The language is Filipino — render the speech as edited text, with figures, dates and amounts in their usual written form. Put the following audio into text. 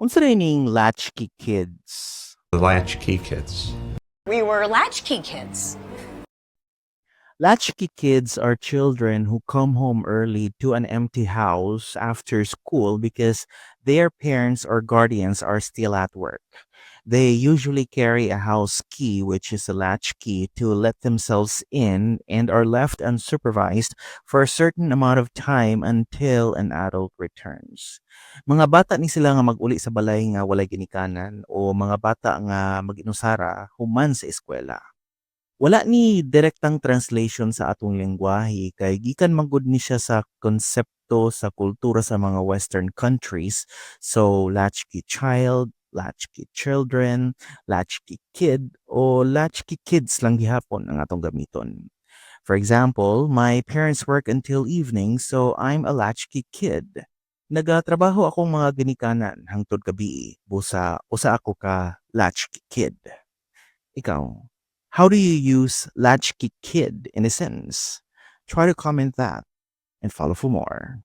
Unsa na ining latchkey kids? The latchkey kids. We were latchkey kids. Latchkey kids are children who come home early to an empty house after school because their parents or guardians are still at work. They usually carry a house key, which is a latchkey, to let themselves in and are left unsupervised for a certain amount of time until an adult returns. Mga bata ni sila nga mag-uli sa balay nga walay ginikanan o mga bata nga mag-inusara human sa eskwela. Wala ni direktang translation sa atong lengguwahe kay gikan man gud ni siya sa konsepto sa kultura sa mga western countries. So latchkey child, latchkey children, latchkey kid o latchkey kids lang gihapon ang atong gamiton. For example, my parents work until evening so I'm a latchkey kid. Nagatrabaho akong mga ginikanan hangtod gabi. Busa usa ako ka latchkey kid. Ikaw, how do you use latchkey kid in a sentence? Try to comment that and follow for more.